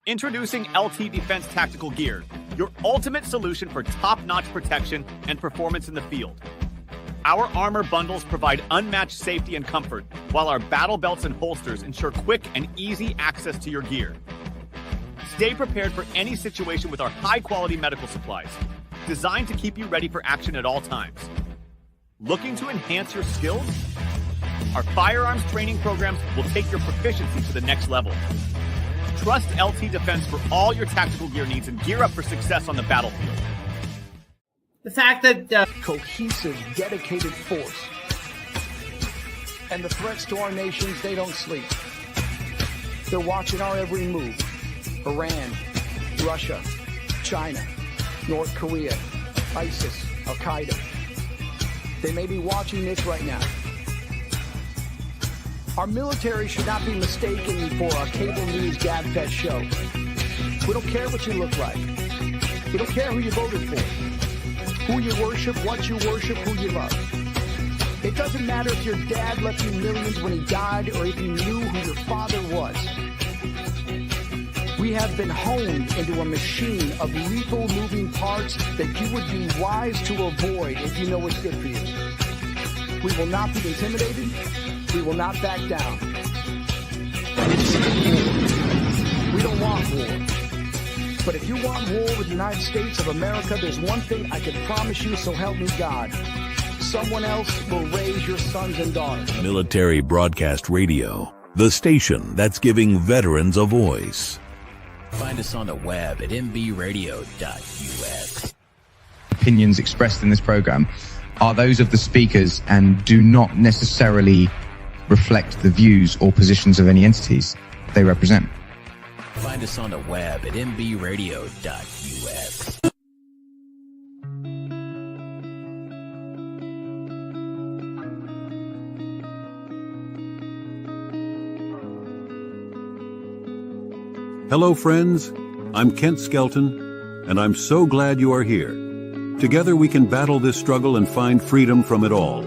Introducing LT Defense Tactical Gear, your ultimate solution for top-notch protection and performance in the field. Our armor bundles provide unmatched safety and comfort, while our battle belts and holsters ensure quick and easy access to your gear. Stay prepared for any situation with our high-quality medical supplies, designed to keep you ready for action at all times. Looking to enhance your skills? Our firearms training programs will take your proficiency to the next level. Trust LT Defense for all your tactical gear needs and gear up for success on the battlefield. The fact that cohesive, dedicated force. And the threats to our nations, they don't sleep. They're watching our every move. Iran, Russia, China, North Korea, ISIS, Al-Qaeda. They may be watching this right now. Our military should not be mistaken for a cable news gabfest show. We don't care what you look like. We don't care who you voted for, who you worship, what you worship, who you love. It doesn't matter if your dad left you millions when he died or if you knew who your father was. We have been honed into a machine of lethal moving parts that you would be wise to avoid if you know what's good for you. We will not be intimidated. We will not back down. We don't want war. But if you want war with the United States of America, there's one thing I can promise you, so help me God. Someone else will raise your sons and daughters. Military Broadcast Radio, the station that's giving veterans a voice. Find us on the web at mbradio.us. Opinions expressed in this program are those of the speakers and do not necessarily reflect the views or positions of any entities they represent. Find us on the web at mbradio.us. Hello, friends. I'm Kent Skelton, and I'm so glad you are here. Together we can battle this struggle and find freedom from it all.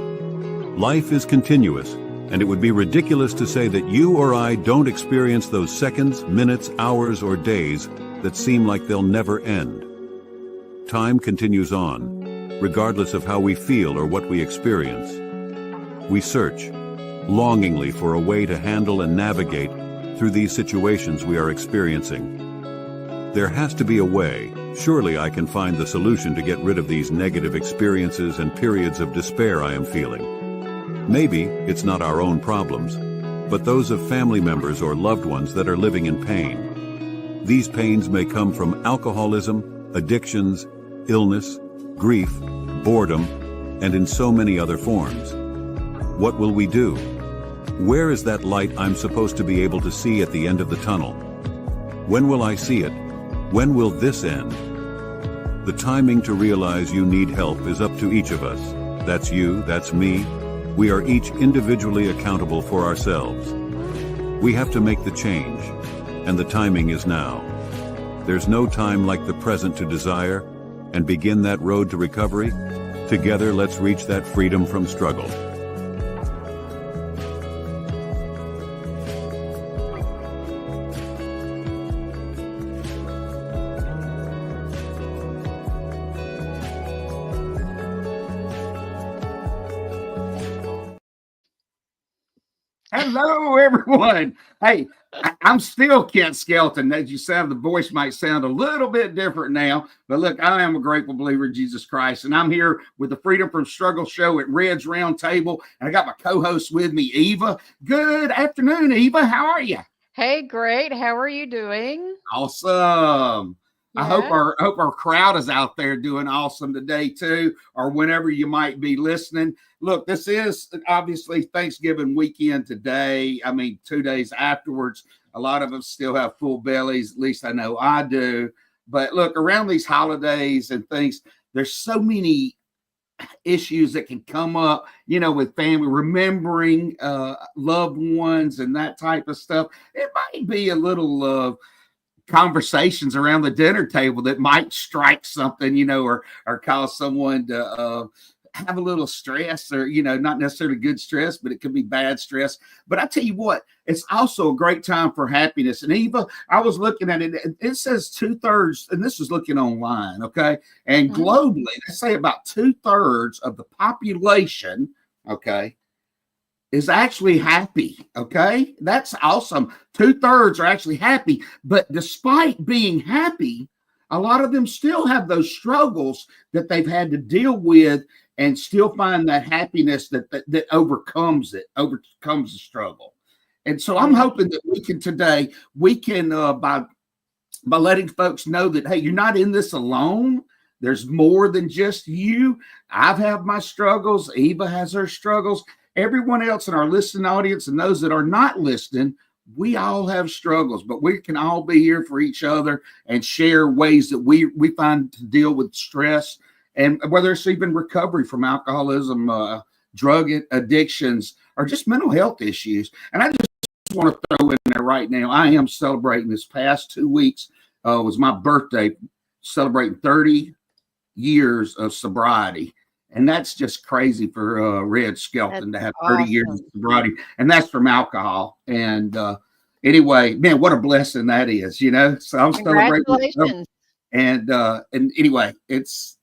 Life is continuous, and it would be ridiculous to say that you or I don't experience those seconds, minutes, hours, or days that seem like they'll never end. Time continues on, regardless of how we feel or what we experience. We search, longingly for a way to handle and navigate through these situations we are experiencing. There has to be a way. Surely I can find the solution to get rid of these negative experiences and periods of despair I am feeling. Maybe it's not our own problems, but those of family members or loved ones that are living in pain. These pains may come from alcoholism, addictions, illness, grief, boredom, and in so many other forms. What will we do? Where is that light I'm supposed to be able to see at the end of the tunnel? When will I see it? When will this end? The timing to realize you need help is up to each of us. That's you, that's me. We are each individually accountable for ourselves. We have to make the change, and the timing is now. There's no time like the present to desire and begin that road to recovery. Together, let's reach that freedom from struggle. Hello, everyone. Hey, I'm still Kent Skelton. As you said, the voice might sound a little bit different now, but look, I am a grateful believer in Jesus Christ, and I'm here with the Freedom from Struggle show at Red's Round Table, and I got my co-host with me, Eva. Good afternoon, Eva. How are you? Hey, great. How are you doing? Awesome. Yeah. I hope our crowd is out there doing awesome today too, or whenever you might be listening. Look, this is obviously Thanksgiving weekend today. I mean, 2 days afterwards, a lot of us still have full bellies. At least I know I do. But look, around these holidays and things, there's so many issues that can come up, you know, with family, remembering loved ones and that type of stuff. It might be a little conversations around the dinner table that might strike something, you know, or cause someone to have a little stress, or, not necessarily good stress, but it could be bad stress. But I tell you what, it's also a great time for happiness. And Eva, I was looking at it, it says 2/3, and this is looking online, okay? And globally, they say about 2/3 of the population, okay, is actually happy. Okay. That's awesome. 2/3 are actually happy, but despite being happy, a lot of them still have those struggles that they've had to deal with, and still find that happiness that overcomes the struggle. And so I'm hoping that we can by letting folks know that, hey, you're not in this alone. There's more than just you. I've had my struggles. Eva has her struggles. Everyone else in our listening audience and those that are not listening, we all have struggles, but we can all be here for each other and share ways that we find to deal with stress, and whether it's even recovery from alcoholism, drug addictions, or just mental health issues. And I just want to throw in there right now, I am celebrating this past 2 weeks. Was my birthday, celebrating 30 years of sobriety. And that's just crazy for Red Skelton to have 30 years of sobriety. And that's from alcohol. And anyway, man, what a blessing that is, So I'm celebrating. And anyway, it's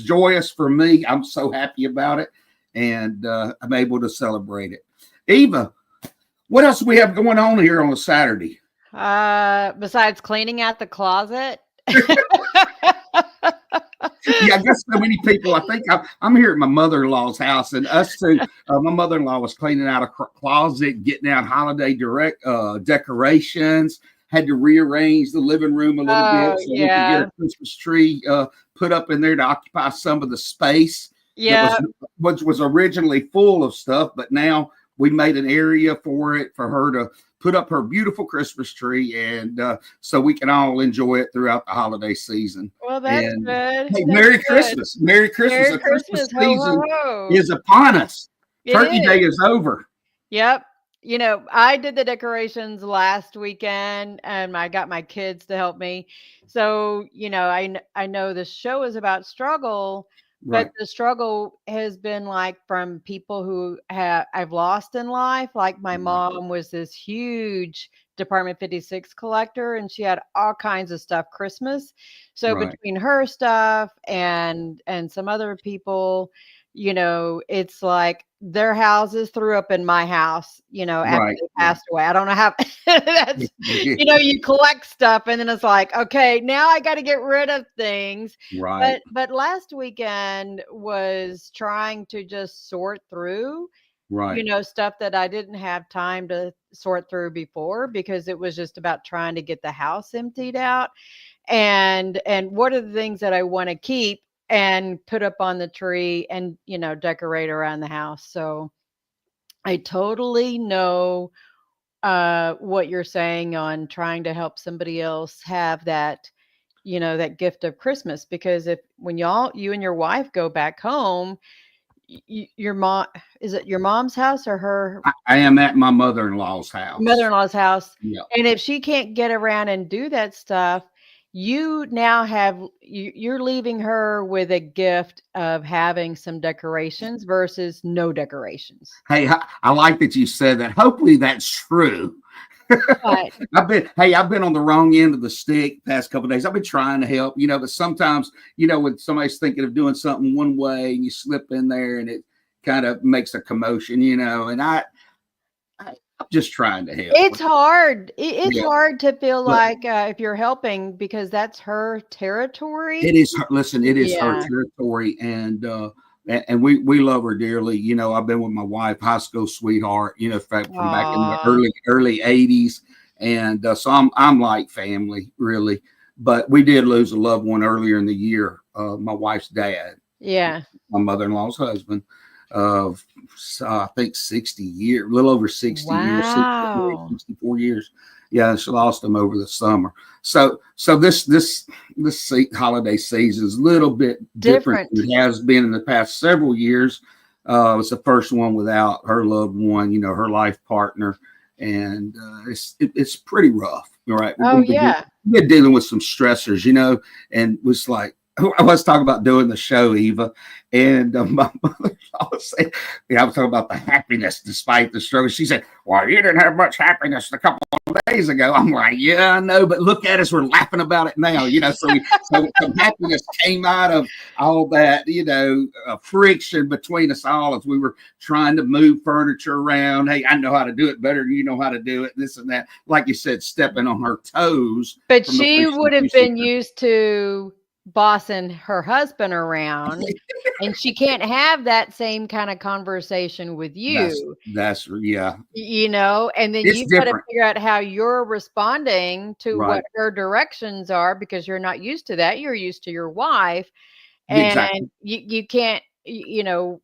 joyous for me. I'm so happy about it. And I'm able to celebrate it. Eva, what else do we have going on here on a Saturday? Besides cleaning out the closet. Yeah, I guess so many people. I think I'm here at my mother-in-law's house, and us too. My mother-in-law was cleaning out a closet, getting out holiday decorations. Had to rearrange the living room a little bit so we could get a Christmas tree put up in there to occupy some of the space. Yeah, which was originally full of stuff, but now we made an area for her to put up her beautiful Christmas tree, and so we can all enjoy it throughout the holiday season. Well, that's good. Hey, Merry Christmas. Merry Christmas. The Christmas season is upon us. Turkey Day is over. Yep. I did the decorations last weekend, and I got my kids to help me. So, I know the show is about struggle, but the struggle has been like from people who I've lost in life. Like my mom was this huge Department 56 collector, and she had all kinds of stuff Christmas. So between her stuff and some other people, it's like their houses threw up in my house, after they passed away. I don't know how that's, you collect stuff, and then it's like, okay, now I got to get rid of things. Right. But last weekend was trying to just sort through, stuff that I didn't have time to sort through before, because it was just about trying to get the house emptied out. And what are the things that I want to keep and put up on the tree and, decorate around the house. So I totally know what you're saying on trying to help somebody else have that, that gift of Christmas, because when you and your wife go back home, your mom, is it your mom's house or her? I am at my mother-in-law's house. Yeah. And if she can't get around and do that stuff, you now you're leaving her with a gift of having some decorations versus no decorations. Hey, I like that you said that. Hopefully that's true. I've been on the wrong end of the stick the past couple of days. I've been trying to help, but sometimes, when somebody's thinking of doing something one way and you slip in there and it kind of makes a commotion, and I'm just trying to help. It's hard. It's hard to feel like if you're helping, because that's her territory. It is. Listen, it is her territory, and we love her dearly. I've been with my wife, high school sweetheart. From back in the early '80s, and so I'm like family, really. But we did lose a loved one earlier in the year. My wife's dad. Yeah. My mother-in-law's husband. Of I think 60 years, a little over 60 years, 64 years. Yeah, she lost him over the summer. So this holiday season is a little bit different than it has been in the past several years. It's the first one without her loved one, her life partner, and it's pretty rough. Right? We're dealing I was talking about doing the show, Eva, and my mother always said, I was talking about the happiness despite the struggle. She said, "Well, you didn't have much happiness a couple of days ago." I'm like, "Yeah, I know, but look at us, we're laughing about it now." So some happiness came out of all that, friction between us all as we were trying to move furniture around. Hey, I know how to do it better than you know how to do it. This and that, like you said, stepping on her toes. But she would have been used to bossing her husband around, and she can't have that same kind of conversation with you. That's yeah. And then you've got to figure out how you're responding to what her directions are, because you're not used to that. You're used to your wife, and you can't. The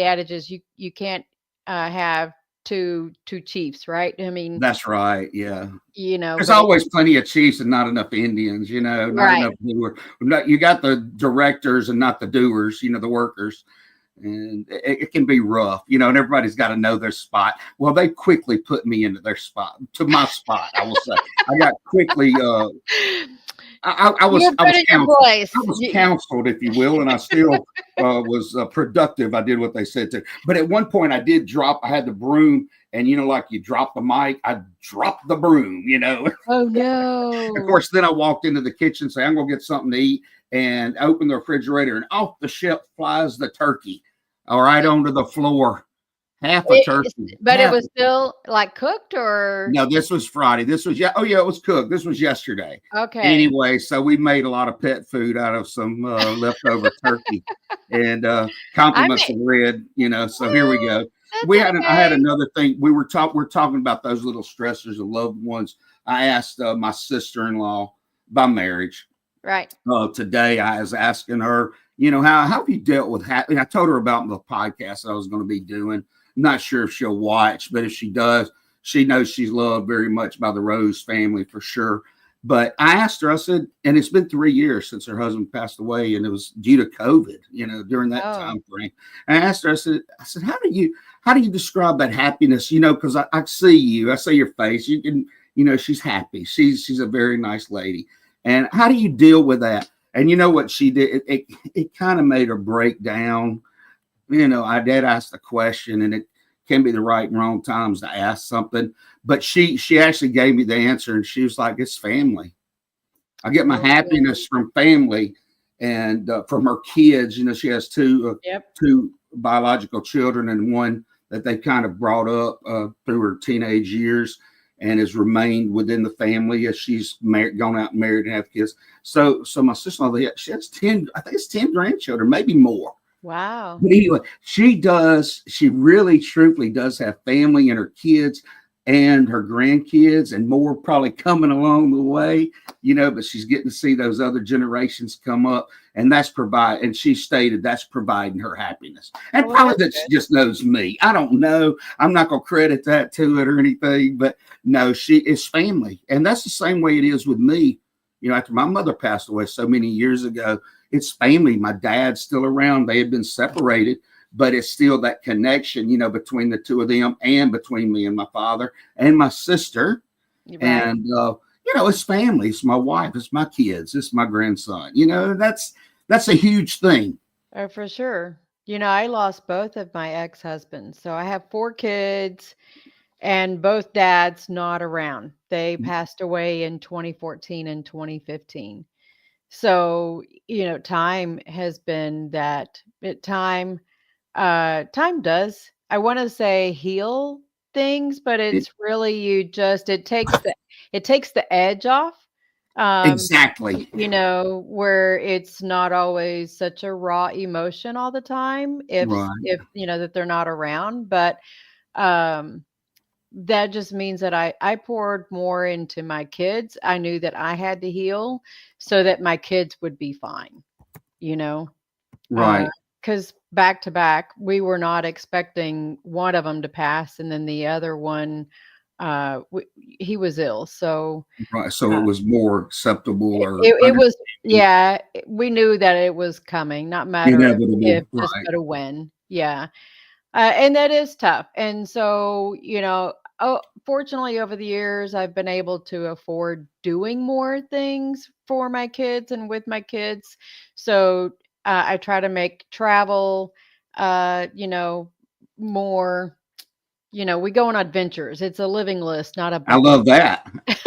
adage is you can't have two chiefs, right? I mean, that's right. Yeah. There's always plenty of chiefs and not enough Indians, not enough doers. You got the directors and not the doers, the workers. And it can be rough, and everybody's got to know their spot. Well, they quickly put me into their spot, to my spot, I will say. I got quickly, I was counseled, if you will, and I still was productive. I did what they said to. But at one point, I had the broom, and like you drop the mic, I dropped the broom. Oh no! Of course, then I walked into the kitchen, say I'm gonna get something to eat, and open the refrigerator, and off the shelf flies the turkey, all right onto the floor. Half a turkey. But it was still like cooked, or? No, this was Friday. This was, it was cooked. This was yesterday. Okay. Anyway, so we made a lot of pet food out of some leftover turkey, and compliments of Red, so here we go. I had another thing. We're talking about those little stressors of loved ones. I asked my sister-in-law by marriage. Right. Today I was asking her, how have you dealt with I told her about the podcast I was going to be doing. I'm not sure if she'll watch, but if she does, she knows she's loved very much by the Rose family for sure. But I asked her, I said, and it's been 3 years since her husband passed away, and it was due to COVID, during that time frame. And I asked her, I said, how do you describe that happiness? Because I see you, I see your face. You can, she's happy. She's a very nice lady. And how do you deal with that? And you know what she did? It kind of made her break down. I did ask the question, and it can be the right and wrong times to ask something. But she actually gave me the answer, and she was like, "It's family. I get my happiness from family and from her kids." She has two biological children, and one that they kind of brought up through her teenage years, and has remained within the family as she's gone out and married and have kids. So my sister-in-law, she has 10, I think it's 10 grandchildren, maybe more. Wow. But anyway, she really truthfully does have family and her kids and her grandkids, and more probably coming along the way, but she's getting to see those other generations come up, and and she stated that's providing her happiness. And probably that she just knows me. I don't know. I'm not going to credit that to it or anything, but no, she is family. And that's the same way it is with me. After my mother passed away so many years ago, it's family. My dad's still around. They had been separated, but it's still that connection, between the two of them, and between me and my father and my sister. Right. And, it's family. It's my wife. It's my kids. It's my grandson. That's a huge thing. Oh, for sure. I lost both of my ex-husbands. So I have 4 kids, and both dads not around. They passed away in 2014 and 2015. So, time has been that time does, I want to say, heal things, but it's really, it takes the edge off. Exactly. Where it's not always such a raw emotion all the time if that they're not around, but that just means that I poured more into my kids. I knew that I had to heal so that my kids would be fine, Right. Because back to back, we were not expecting one of them to pass, and then the other one, he was ill. So, right. So it was more acceptable, or it was, we knew that it was coming, not matter if, just but a when. Yeah. And that is tough. And so, fortunately, over the years, I've been able to afford doing more things for my kids and with my kids. So I try to make travel, more. We go on adventures. It's a living list, not a I bucket love that. list.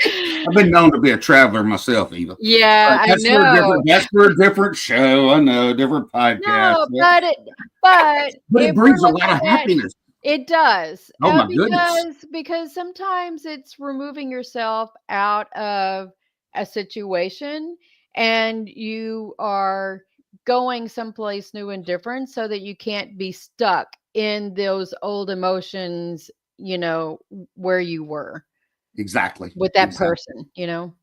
I've been known to be a traveler myself, Eva. Yeah, But I know. that's for a different show. I know, different podcast. No, but But it if we're brings a lot looking of at happiness. it does, Oh my goodness. because sometimes it's removing yourself out of a situation and you are going someplace new and different so that you can't be stuck in those old emotions, where you were Exactly. with that Exactly. person.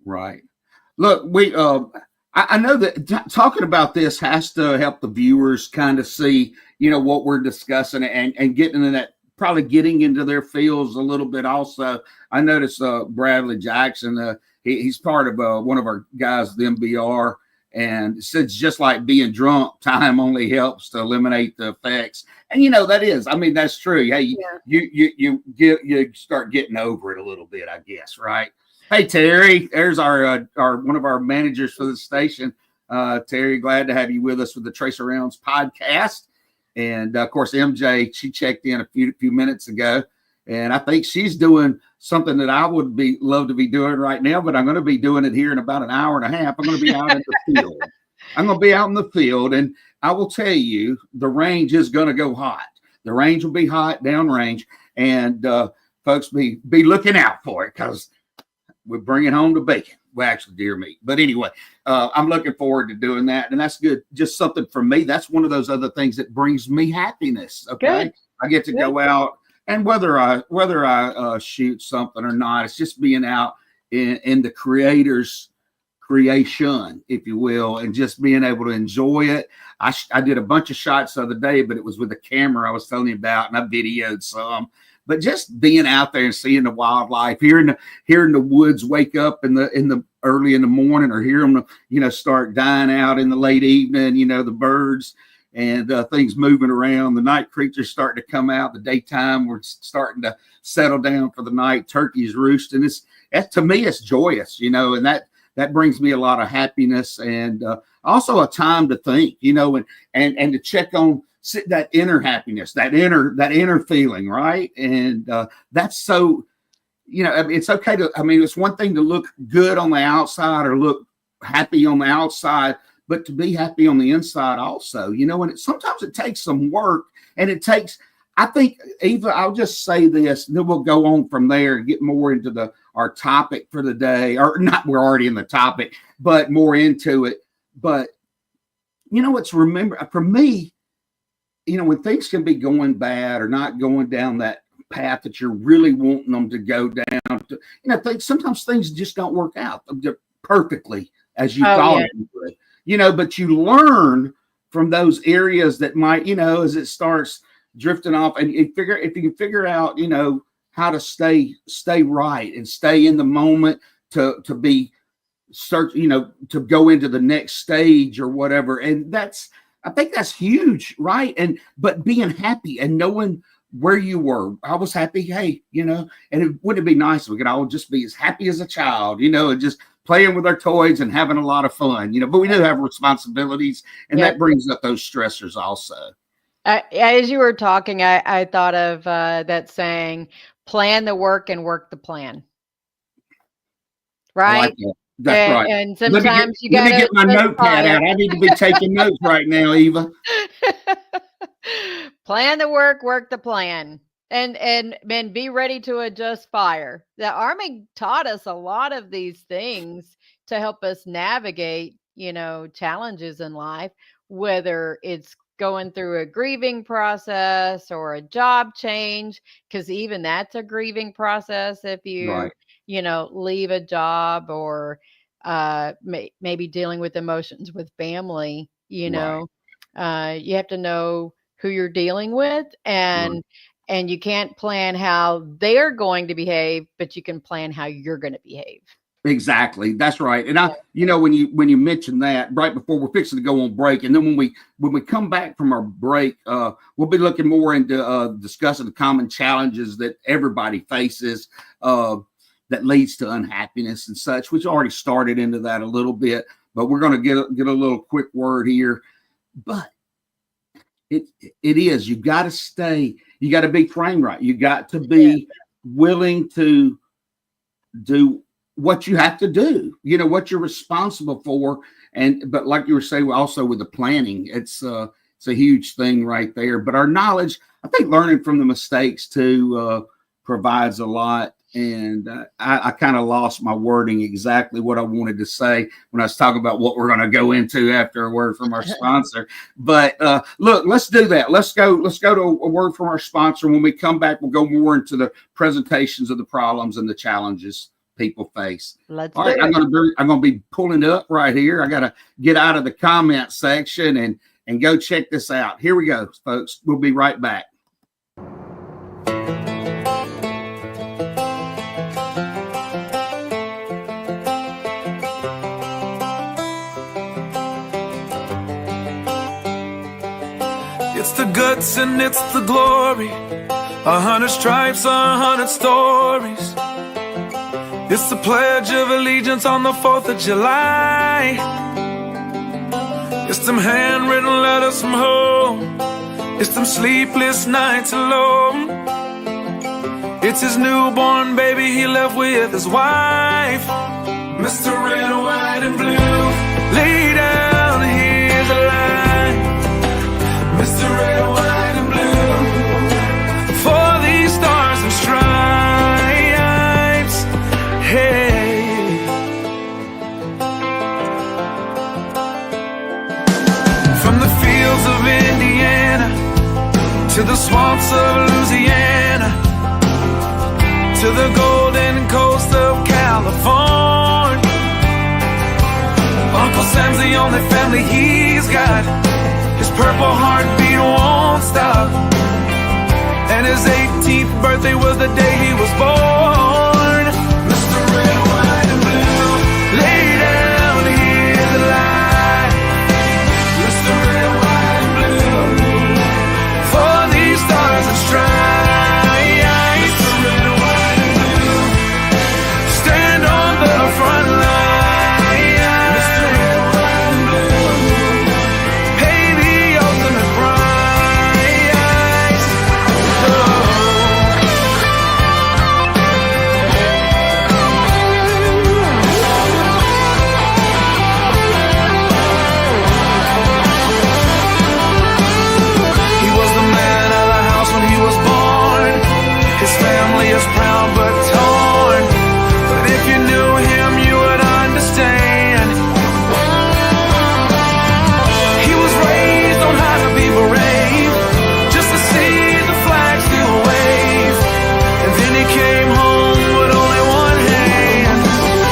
Right. Look, I know that talking about this has to help the viewers kind of see, what we're discussing and getting into that, probably getting into their fields a little bit. Also, I noticed Bradley Jackson, he's part of one of our guys, the MBR, and it says just like being drunk, time only helps to eliminate the effects. And that is, that's true. Hey, you start getting over it a little bit, I guess, right? Hey, Terry, there's our one of our managers for the station. Terry, glad to have you with us with the Tracer Rounds podcast. And of course, MJ, she checked in a few minutes ago, and I think she's doing something that I would love to be doing right now, but I'm going to be doing it here in about an hour and a half. I'm going to be out in the field. I'm going to be out in the field, and I will tell you, the range is going to go hot. The range will be hot downrange, and folks be looking out for it because we're bringing home the bacon. Well, actually, deer meat. But anyway, I'm looking forward to doing that. And that's good. Just something for me. That's one of those other things that brings me happiness. Okay. Good. I get to go out, and whether I shoot something or not, it's just being out in the creator's creation, if you will, and just being able to enjoy it. I did a bunch of shots the other day, but it was with the camera I was telling you about, and I videoed some. But just being out there and seeing the wildlife, hearing the woods wake up in the early in the morning, or hear them, start dying out in the late evening, the birds and things moving around, the night creatures starting to come out, the daytime we're starting to settle down for the night, turkeys roosting. To me, it's joyous, and that brings me a lot of happiness, and also a time to think, and to check on that inner happiness, that inner feeling, right? And that's so, it's okay to, it's one thing to look good on the outside or look happy on the outside, but to be happy on the inside also, and sometimes it takes some work, and I think, Eva, I'll just say this, then we'll go on from there and get more into our topic for the day, or not, we're already in the topic, but more into it. But, remember, for me, when things can be going bad or not going down that path that you're really wanting them to go down to, sometimes things just don't work out perfectly as you thought it would, but you learn from those areas that might, as it starts drifting off, and if you can figure out, how to stay right and stay in the moment to be search, to go into the next stage or whatever. And I think that's huge, right? But being happy and knowing where you were. I was happy, hey, and wouldn't it be nice if we could all just be as happy as a child, and just playing with our toys and having a lot of fun, but we do have responsibilities, and that brings up those stressors also. As you were talking, I thought of that saying, plan the work and work the plan. Right? I like that. That's right. And sometimes you got to get my notepad out. I need to be taking notes right now, Eva. Plan the work the plan, and be ready to adjust fire. The Army taught us a lot of these things to help us navigate, challenges in life, whether it's going through a grieving process or a job change, because even that's a grieving process if you right. Leave a job, or maybe dealing with emotions with family, Right. You have to know who you're dealing with, and you can't plan how they're going to behave, but you can plan how you're going to behave. Exactly. That's right. And when you mentioned that right before we're fixing to go on break, and then when we come back from our break, we'll be looking more into discussing the common challenges that everybody faces that leads to unhappiness and such, which already started into that a little bit, but we're going to get a little quick word here. But it is, you got to stay, you got to be framed right. You got to be willing to do what you have to do, what you're responsible for. But like you were saying, also with the planning, it's a huge thing right there. But our knowledge, I think learning from the mistakes too, provides a lot. And I kind of lost my wording exactly what I wanted to say when I was talking about what we're going to go into after a word from our sponsor. But look, let's do that. Let's go to a word from our sponsor. When we come back, we'll go more into the presentations of the problems and the challenges people face. All right, I'm going to be pulling up right here. I got to get out of the comment section and go check this out. Here we go, folks. We'll be right back. It's the guts and it's the glory. 100 stripes, 100 stories. It's the Pledge of Allegiance on the 4th of July. It's them handwritten letters from home. It's them sleepless nights alone. It's his newborn baby he left with his wife. Mr. Red, White, and Blue, lay down, here's the line. Mr. Red, White, and Blue, for these stars and stripes, hey. From the fields of Indiana to the swamps of Louisiana to the golden coast of California, Uncle Sam's the only family he's got. His purple heartbeat won't stop. And his 18th birthday was the day he was born. Mr. Red, White, and Blue, lay down, here's the light. Mr. Red, White, and Blue, for these stars and stripes. Mr. Red, White, and Blue, stand on the front line. Mr. Red, White, and Blue, pay the ultimate price. He was the man of the house when he was born. His family is proud but torn. But if you knew him, you would understand. He was raised on how to be brave, just to see the flag still wave. And then he came home with only one hand.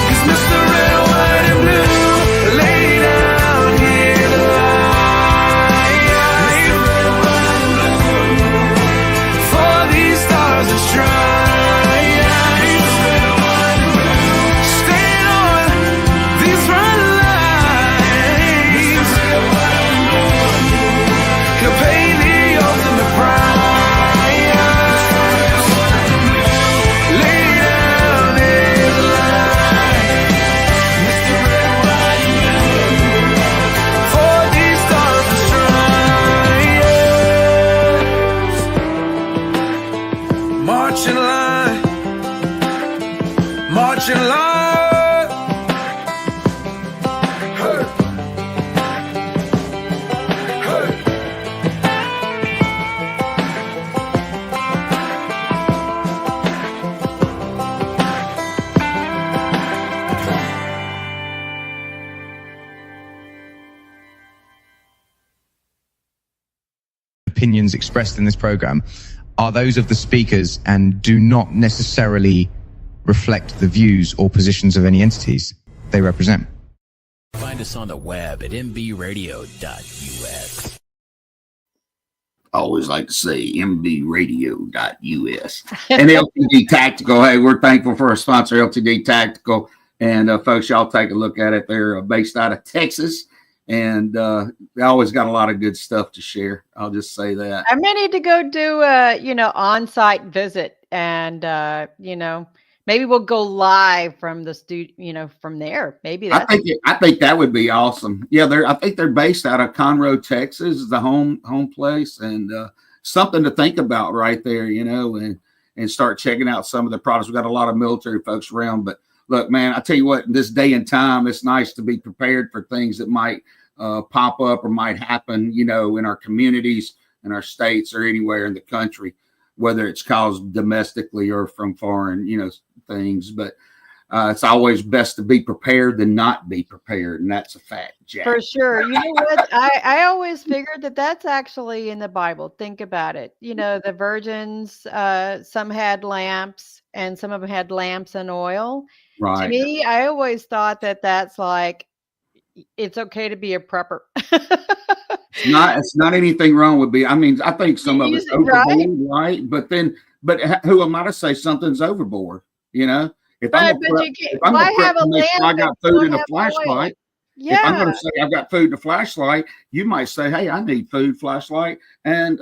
'Cause Mr. Red, White, and Blue, lay down, hear the light. Mr. Red, White, and Blue, for these stars and stripes. Mr. Red, White, and Blue, stand on these front lines. Mr. Red, White, and Blue, he'll pay the ultimate price. Lay down in the light. Mr. Red, White, and Blue, for these stars and stripes. March in line, march in line. Hey. Hey. Opinions expressed in this program are those of the speakers and do not necessarily reflect the views or positions of any entities they represent. Find us on the web at mbradio.us. I always like to say mbradio.us. And LTD Tactical, hey, we're thankful for our sponsor, LTD Tactical. And folks, y'all take a look at it. They're based out of Texas, and they always got a lot of good stuff to share. I'll just say that. I may need to go do a, on-site visit, and maybe we'll go live from the studio, from there. Maybe that's. I think that would be awesome. Yeah, I think they're based out of Conroe, Texas, is the home place, and something to think about right there, and start checking out some of the products. We've got a lot of military folks around, but look, man, I tell you what, in this day and time, it's nice to be prepared for things that might pop up or might happen, in our communities, in our states, or anywhere in the country, whether it's caused domestically or from foreign, things. But it's always best to be prepared than not be prepared. And that's a fact, Jack. For sure. You know what? I always figured that that's actually in the Bible. Think about it. The virgins, some had lamps and some of them had lamps and oil. Right. To me, I always thought that that's like, it's okay to be a prepper. It's not anything wrong with I think some of it's overboard, right? But who am I to say something's overboard? If I'm have a lamp, I got food and a flashlight. Yeah. If I'm going to say I've got food and a flashlight, you might say, hey, I need food, flashlight, and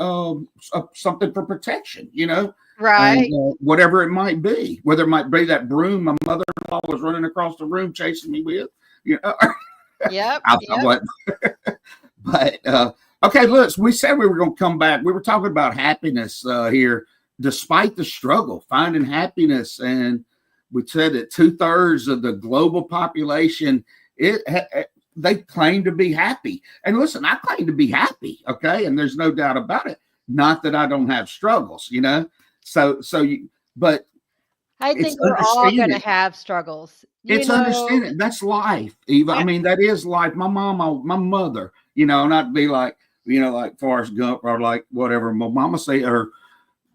something for protection, Right. And, whatever it might be, whether it might be that broom my mother-in-law was running across the room chasing me with, Yep. But okay, look, we said we were going to come back. We were talking about happiness here, despite the struggle, finding happiness. And we said that 2/3 of the global population, they claim to be happy. And listen, I claim to be happy. Okay. And there's no doubt about it. Not that I don't have struggles, but I think we're all going to have struggles. It's understanding. That's life, Eva. I mean, that is life. My mother, not be like, like Forrest Gump or like whatever my mama said, or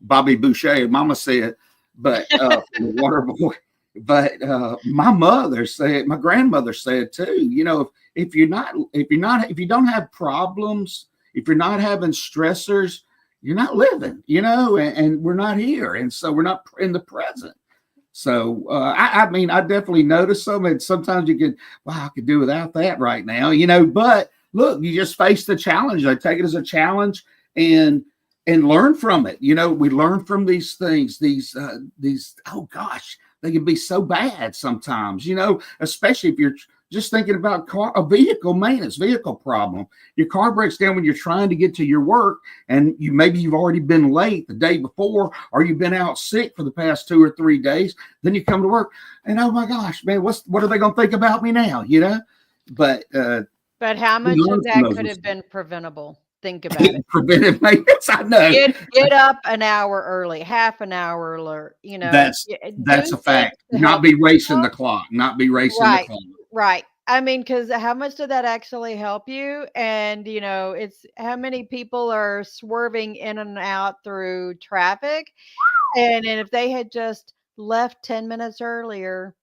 Bobby Boucher, mama said, but the water boy. But my mother said, my grandmother said too, if you don't have problems, if you're not having stressors, you're not living, and we're not here. And so we're not in the present. So, I definitely notice some, and sometimes you could, I could do without that right now, but look, you just face the challenge. I take it as a challenge and learn from it. We learn from these things, these, oh gosh, they can be so bad sometimes, especially if you're just thinking about a vehicle maintenance, vehicle problem. Your car breaks down when you're trying to get to your work, and you've already been late the day before, or you've been out sick for the past 2 or 3 days. Then you come to work, and oh my gosh, man, what are they going to think about me now? But how much of that could have been preventable? Think about it. Preventive maintenance. I know. Get up an hour early, half an hour alert. That's a fact. Not be racing the clock. Not be racing the clock. Right. I mean, because how much did that actually help you? And, it's how many people are swerving in and out through traffic. And if they had just left 10 minutes earlier,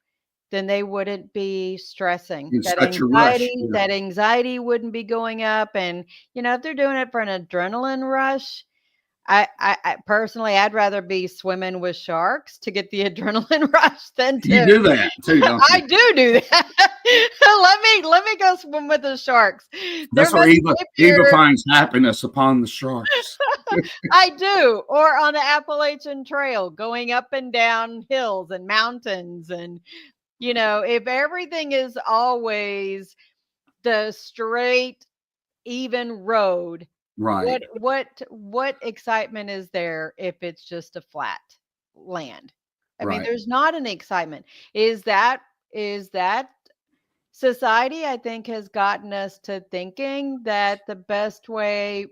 then they wouldn't be stressing. That anxiety wouldn't be going up. And, if they're doing it for an adrenaline rush, I personally, I'd rather be swimming with sharks to get the adrenaline rush than to. You do that too, don't you? I do that. let me go swim with the sharks. That's where Eva finds happiness upon the sharks. I do, or on the Appalachian Trail, going up and down hills and mountains, and if everything is always the straight, even road. Right. What excitement is there if it's just a flat land? I mean, Right. there's not an excitement. Is that society, I think, has gotten us to thinking that the best way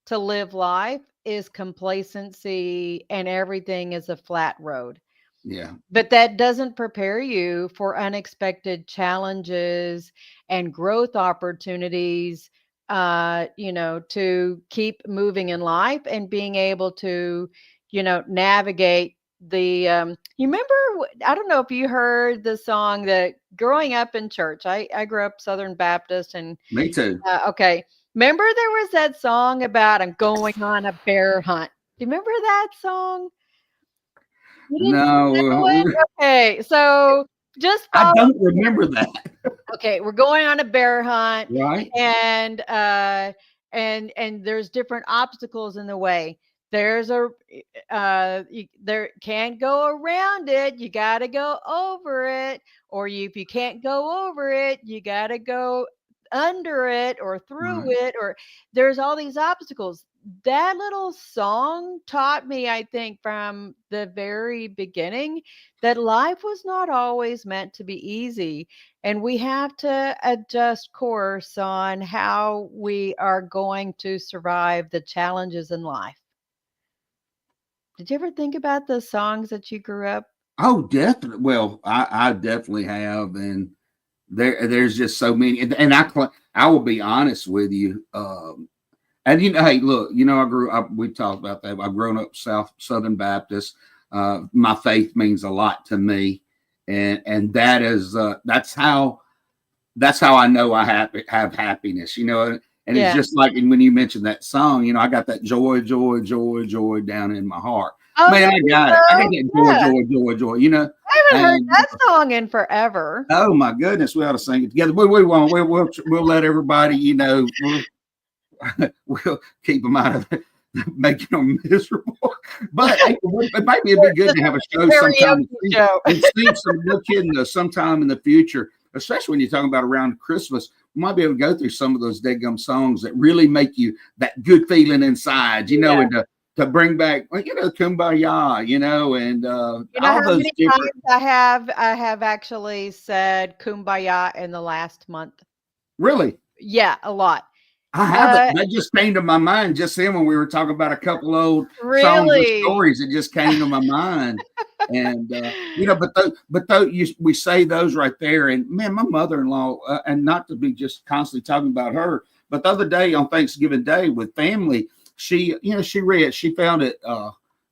to live life is complacency and everything is a flat road. Yeah. But that doesn't prepare you for unexpected challenges and growth opportunities, to keep moving in life and being able to, navigate the, you remember, I don't know if you heard the song that growing up in church, I grew up Southern Baptist, and Me too. okay. Remember there was that song about I'm going on a bear hunt. Do you remember that song? You didn't know No. it? Okay. So Just I follow don't remember that. Okay, we're going on a bear hunt, Right. and there's different obstacles in the way. There's there can't go around it. You got to go over it, or if you can't go over it, you got to go under it or through Right. it, or there's all these obstacles. That little song taught me, I think, from the very beginning, that life was not always meant to be easy, and we have to adjust course on how we are going to survive the challenges in life. Did you ever think about the songs that you grew up? Oh, definitely. Well, I definitely have, and there's just so many. And I will be honest with you. And hey, look, I grew up. We talked about that. I've grown up Southern Baptist. My faith means a lot to me, and that is that's how I know I have happiness. And Yeah. it's just like when you mentioned that song. I got that joy, joy, joy, joy down in my heart. Oh, Man, I got it. I got that joy, yeah. joy, joy, joy. I haven't heard And that song in forever. oh my goodness, we ought to sing it together. We won't. We'll let everybody. We'll keep them out of it, making them miserable. But it might be good to have a show sometime. Karaoke show. And see some, no kidding, sometime in the future, especially when you're talking about around Christmas. We might be able to go through some of those dead-gum songs that really make you that good feeling inside, Yeah. and to bring back, Kumbaya, and all How those many different. times I have actually said "Kumbaya" in the last month? Really, Yeah, a lot. I haven't. That just came to my mind just then when we were talking about a couple old songs Really? and stories. It just came to my mind, and we say those right there. And man, my mother-in-law, and not to be just constantly talking about her, but the other day on Thanksgiving Day with family, she found it.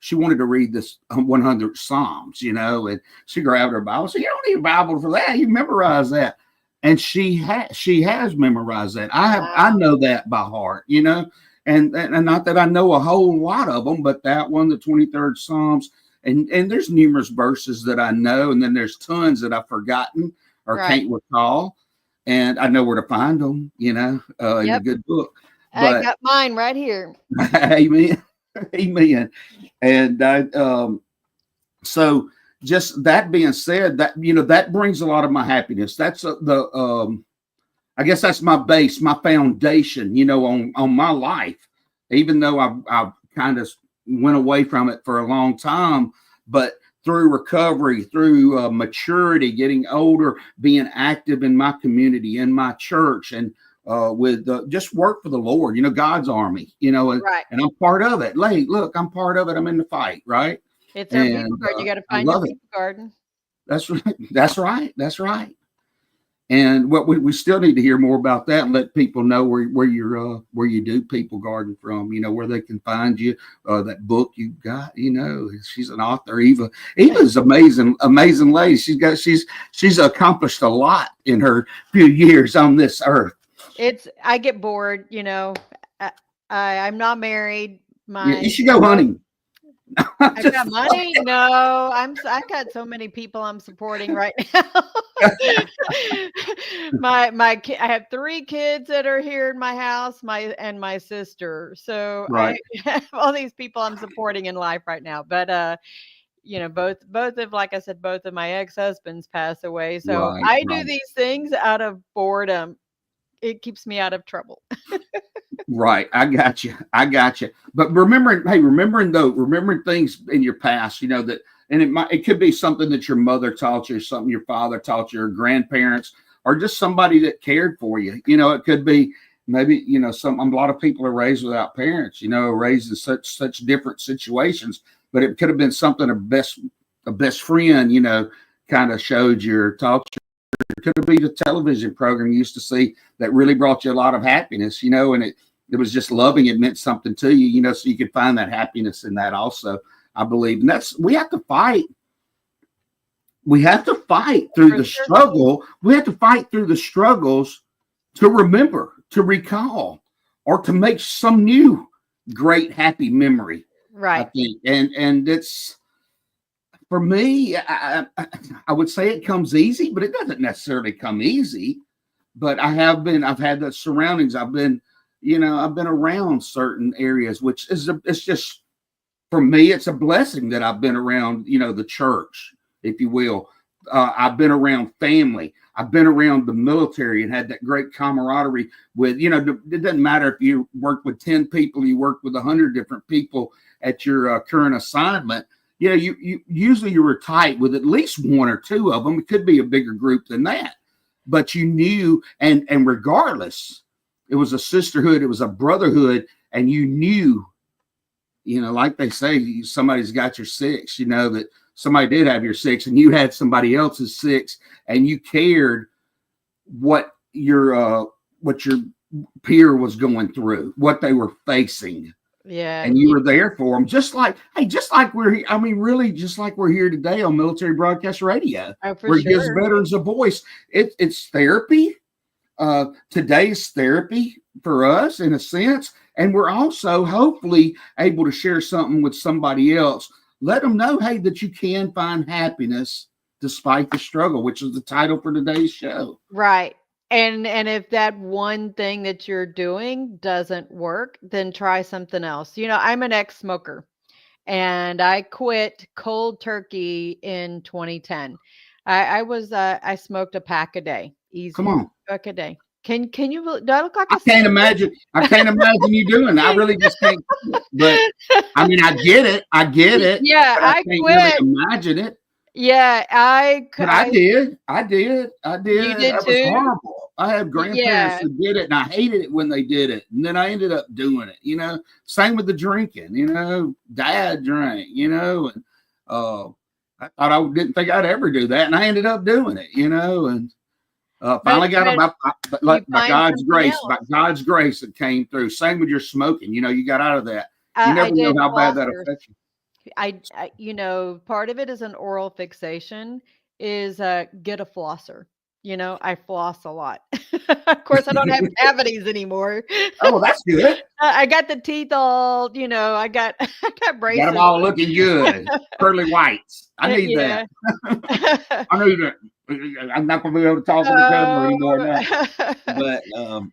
She wanted to read this 100 Psalms, and she grabbed her Bible. So you don't need a Bible for that. You memorize that. And she has memorized that. I know that by heart, and not that I know a whole lot of them, but that one, the 23rd Psalms, and there's numerous verses that I know, and then there's tons that I've forgotten or can't recall, and I know where to find them, in a good book. I But got mine right here. amen, amen, and so. Just that being said, that brings a lot of my happiness. That's I guess that's my base, my foundation, on my life. Even though I've kind of went away from it for a long time, but through recovery, through maturity, getting older, being active in my community, in my church, and with just work for the Lord, God's army, and I'm part of it. Look, I'm part of it. I'm in the fight, right? It's our people garden. You got to find your people garden. That's right. That's right. That's right. And what we still need to hear more about that and let people know where you do people garden from, where they can find you, that book you got, she's an author. Eva's amazing lady. She's accomplished a lot in her few years on this earth. I get bored, I'm not married. You should go hunting. I got money. No, I got so many people I'm supporting right now. I have 3 kids that are here in my house, my sister. So right. I have all these people I'm supporting in life right now. But both of, like I said, both of my ex-husbands passed away. So I do these things out of boredom. It keeps me out of trouble. Right. I got you. But remembering things in your past, that, and it could be something that your mother taught you, something your father taught you, or grandparents, or just somebody that cared for you. It could be maybe, a lot of people are raised without parents, raised in such different situations, but it could have been something a best friend, kind of showed you or taught you. It could be the television program you used to see that really brought you a lot of happiness, and it was just loving. It meant something to you, so you could find that happiness in that also, I believe. And we have to fight. We have to fight through the struggle. We have to fight through the struggles to remember, to recall, or to make some new great, happy memory. Right. I think. And it's, For me, I would say it comes easy, but it doesn't necessarily come easy. But I've had the surroundings. I've been around certain areas, which it's just, for me, it's a blessing that I've been around, the church, if you will. I've been around family. I've been around the military and had that great camaraderie with, it doesn't matter if you work with 10 people, you work with 100 different people at your current assignment. You usually you were tight with at least one or two of them. It could be a bigger group than that, but you knew, and regardless, it was a sisterhood, it was a brotherhood, and you knew, like they say, somebody's got your six, that somebody did have your six and you had somebody else's six, and you cared what your peer was going through, what they were facing. Yeah. And you were there for them, just like we're here today on Military Broadcast Radio, where it gives veterans a voice. It's therapy. Today's therapy for us, in a sense, and we're also hopefully able to share something with somebody else. Let them know, hey, that you can find happiness despite the struggle, which is the title for today's show. Right. And if that one thing that you're doing doesn't work, then try something else. I'm an ex-smoker, and I quit cold turkey in 2010. I smoked a pack a day. Easy. Come on. Pack a day. Can you, do I look like I can't imagine you doing that. I really just can't. But I mean, I get it. Yeah, I can't quit. Really imagine it. Yeah, I did. You did that too? was horrible. I had grandparents who did it, and I hated it when they did it. And then I ended up doing it. Same with the drinking. Dad drank. And I thought I didn't think I'd ever do that, and I ended up doing it. And finally got about by God's grace. By God's grace, it came through. Same with your smoking. You got out of that. You never know how bad that affects you. I part of it is an oral fixation, is get a flosser. I floss a lot. Of course, I don't have cavities anymore. Oh, that's good. I got the teeth all, I got braces. Got them all looking good. Pearly whites. I need that. I need that. I'm not going to be able to talk on the camera anymore now.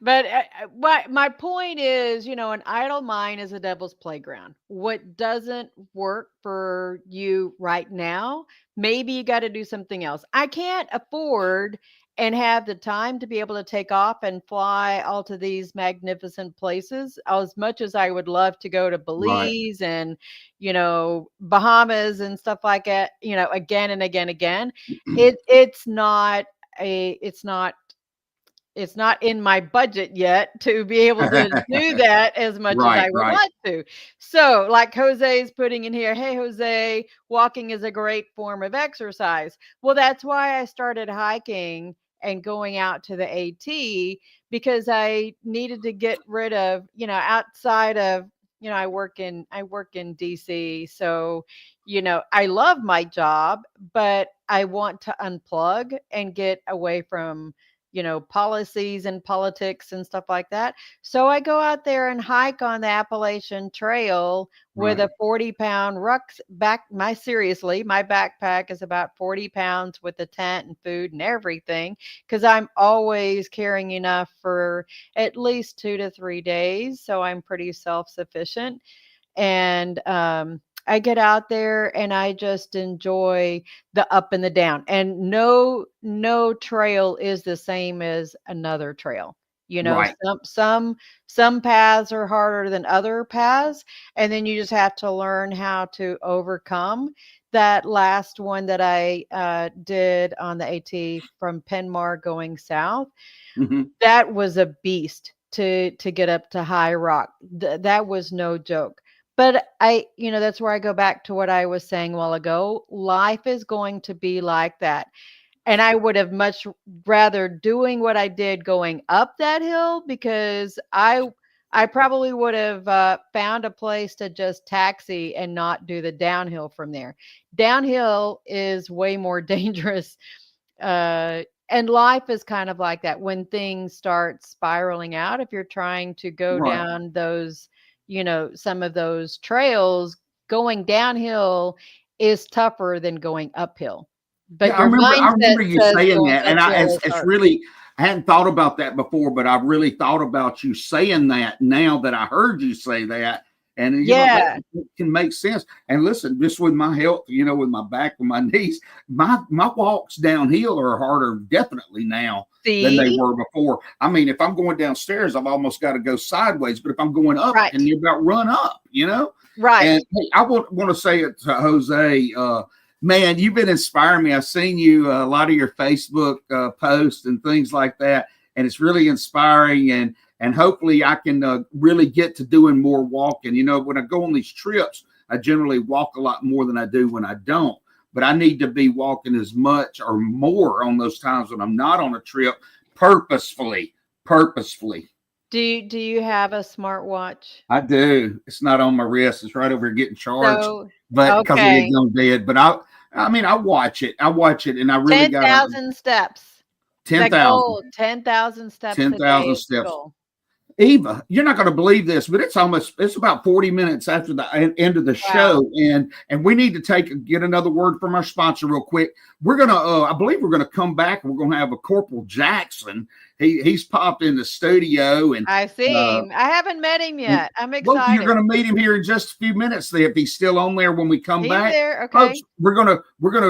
But my point is, an idle mind is a devil's playground. What doesn't work for you right now, maybe you got to do something else. I can't afford and have the time to be able to take off and fly all to these magnificent places. As much as I would love to go to Belize and, Bahamas and stuff like that, again and again, it's not in my budget yet to be able to do that as much as I would like to. So like Jose's putting in here, hey, Jose, walking is a great form of exercise. Well, that's why I started hiking and going out to the AT, because I needed to get rid of, outside of, I work in DC. So, I love my job, but I want to unplug and get away from policies and politics and stuff like that. So I go out there and hike on the Appalachian Trail with a 40-pound rucksack. My backpack is about 40 pounds with the tent and food and everything, because I'm always carrying enough for at least 2 to 3 days. So I'm pretty self-sufficient. And I get out there and I just enjoy the up and the down. And no trail is the same as another trail. Some paths are harder than other paths, and then you just have to learn how to overcome. That last one that I did on the AT from Penmar going south, that was a beast to get up to High Rock. That was no joke. But that's where I go back to what I was saying a while ago. Life is going to be like that. And I would have much rather doing what I did going up that hill, because I probably would have found a place to just taxi and not do the downhill from there. Downhill is way more dangerous. And life is kind of like that. When things start spiraling out, if you're trying to go down those, some of those trails, going downhill is tougher than going uphill. But Yeah, your I mindset remember you says saying going that, and uphill is it's hard. really, I hadn't thought about that before, but I've really thought about you saying that now that I heard you say that, and you know that can make sense. And listen, just with my health, you know, with my back, with my knees, my walks downhill are harder definitely now than they were before. I mean, if I'm going downstairs, I've almost got to go sideways, but if I'm going up, I can about run up, you know. Right. And hey, I want to say it to Jose. Man, you've been inspiring me. I've seen you a lot of your Facebook posts and things like that, and it's really inspiring. And hopefully, I can really get to doing more walking. You know, when I go on these trips, I generally walk a lot more than I do when I don't. But I need to be walking as much or more on those times when I'm not on a trip, purposefully. Do you have a smartwatch? I do. It's not on my wrist. It's right over here getting charged. So, but because okay. it gone dead. But I mean, I watch it, and I really 10,000 steps. 10,000. 10,000 steps. 10,000 steps. Eva, you're not going to believe this, but it's about 40 minutes after the end of the show, and we need to get another word from our sponsor real quick. We're gonna, I believe we're gonna come back, and we're gonna have a Corporal Jackson. He's popped in the studio, and I see him. I haven't met him yet. I'm excited. Well, you're going to meet him here in just a few minutes. If he's still on there when we come back, there. Okay. Folks, we're gonna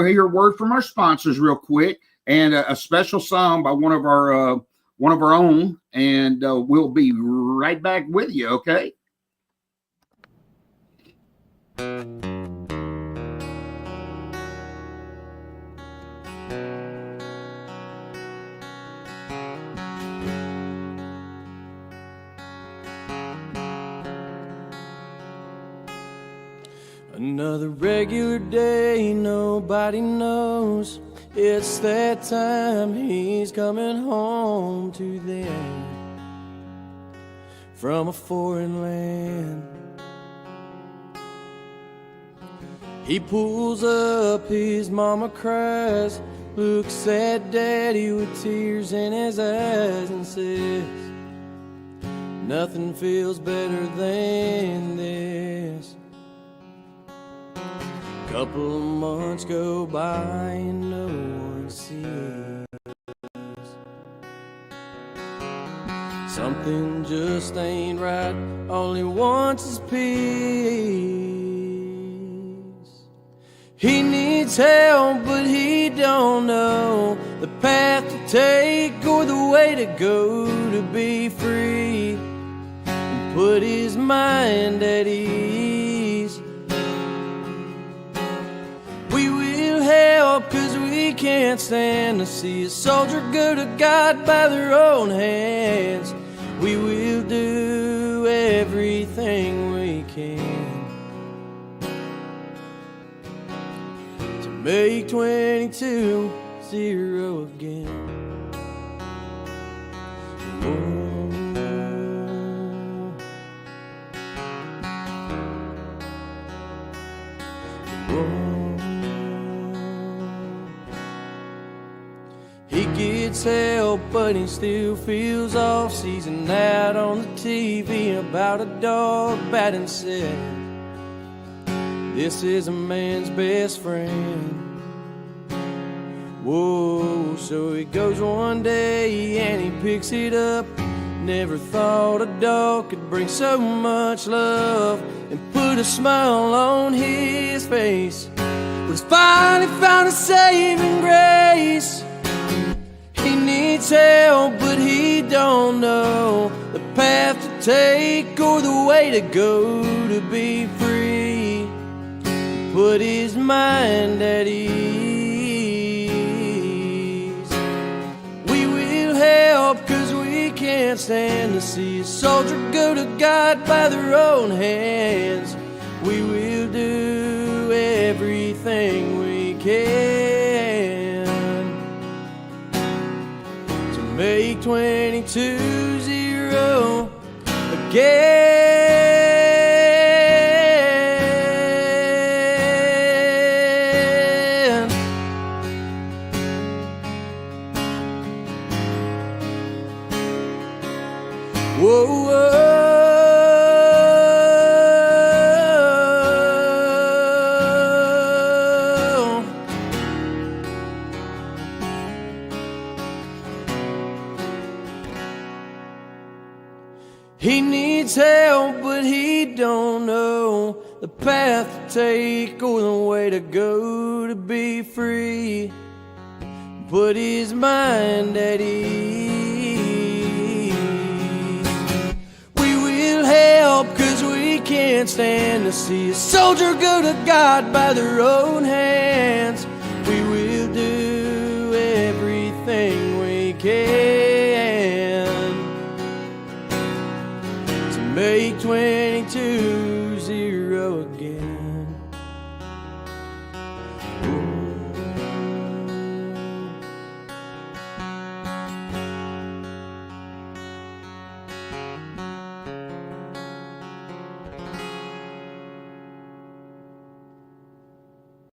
hear a word from our sponsors real quick, and a special song by one of our own, and we'll be right back with you. Okay. Another regular day, nobody knows. It's that time, he's coming home to them from a foreign land. He pulls up, his mama cries, looks at daddy with tears in his eyes and says, nothing feels better than this. Couple of months go by and no one sees. Something just ain't right, all he wants is peace. He needs help, but he don't know the path to take or the way to go to be free and put his mind at ease. We will help, 'cause we can't stand to see a soldier go to God by their own hands. We will do everything we can to make 22-0 again. He gets help, but he still feels off. Sees an ad on the TV about a dog bad and said, this is a man's best friend. Whoa, so he goes one day and he picks it up. Never thought a dog could bring so much love and put a smile on his face. But he's finally found a saving grace. He needs help, but he don't know the path to take or the way to go to be free. Put his mind at ease. We will help, 'cause we can't stand to see a soldier go to God by their own hands. We will do everything we can to make 22-0 again. Whoa, whoa. He needs help, but he don't know the path to take or the way to go to be free. Put his mind at ease. We will help, 'cause we can't stand to see a soldier go to God by their own hands. We will do everything we can to make 22-0 again.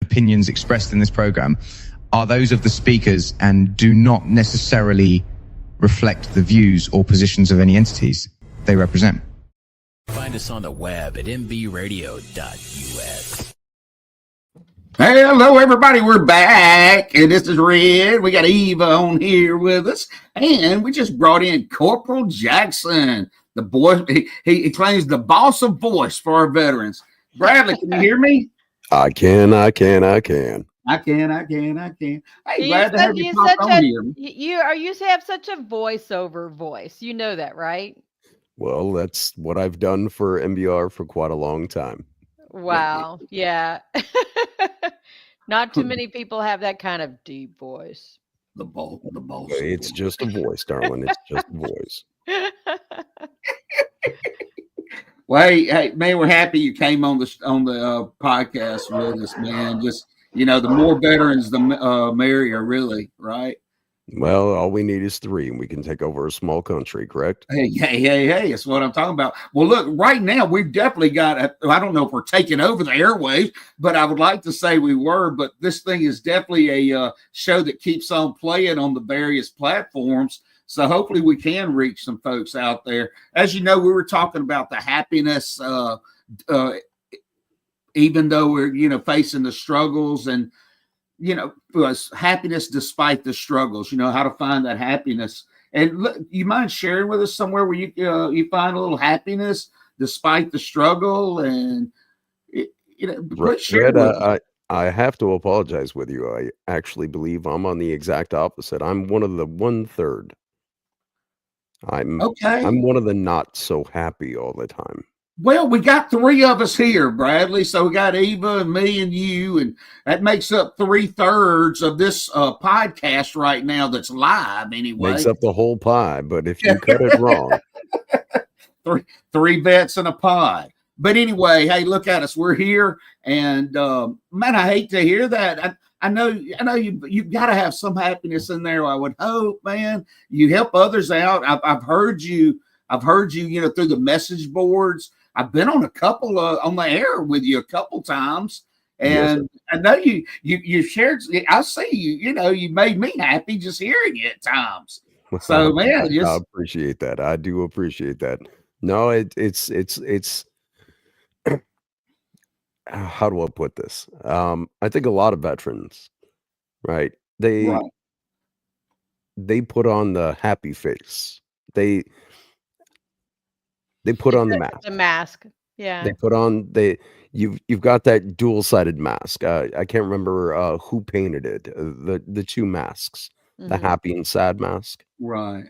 Opinions expressed in this program are those of the speakers and do not necessarily reflect the views or positions of any entities they represent. Find us on the web at mbradio.us. Hey, hello, everybody. We're back, and this is Red. We got Eva on here with us, and we just brought in Corporal Jackson, the boy. He claims the boss of voice for our veterans. Bradley, can you hear me? I can. I can. Hey, glad to have you pop on here. You used to have such a voiceover voice. You know that, right? Well, that's what I've done for MBR for quite a long time. Wow. Yeah. Not too many people have that kind of deep voice. The boss. It's just a voice, darling. It's just a voice. Well, hey, man, we're happy you came on the podcast with us, man. Just, the more veterans, the merrier, really, right? Well, all we need is 3, and we can take over a small country, correct? Hey, that's what I'm talking about. Well, look, right now, we've definitely got, I don't know if we're taking over the airwaves, but I would like to say we were, but this thing is definitely a show that keeps on playing on the various platforms. So hopefully we can reach some folks out there. As you know, we were talking about the happiness, even though we're, facing the struggles and, happiness despite the struggles, how to find that happiness. And look, you mind sharing with us somewhere where you find a little happiness despite the struggle? And, Red, I have to apologize with you. I actually believe I'm on the exact opposite. I'm one of the 1/3. I'm one of the not so happy all the time. Well, we got 3 of us here, Bradley. So we got Eva and me and you, and that makes up 3/3 of this podcast right now that's live anyway. Makes up the whole pie, but if you cut it wrong. Three vets in a pod. But anyway, hey, look at us. We're here. And man, I hate to hear that. I know you've got to have some happiness in there. I would hope, man. You help others out. I've heard you, through the message boards. I've been on a couple on the air with you a couple times, and yes, I know you shared. I see you. You made me happy just hearing you at times. So man, I appreciate that. I do appreciate that. No, it's how do I put this? I think a lot of veterans, right? They put on the happy face. They put on the mask. The mask. Yeah. They put on you've got that dual-sided mask. I can't remember who painted it. The 2 masks, the happy and sad mask. Right.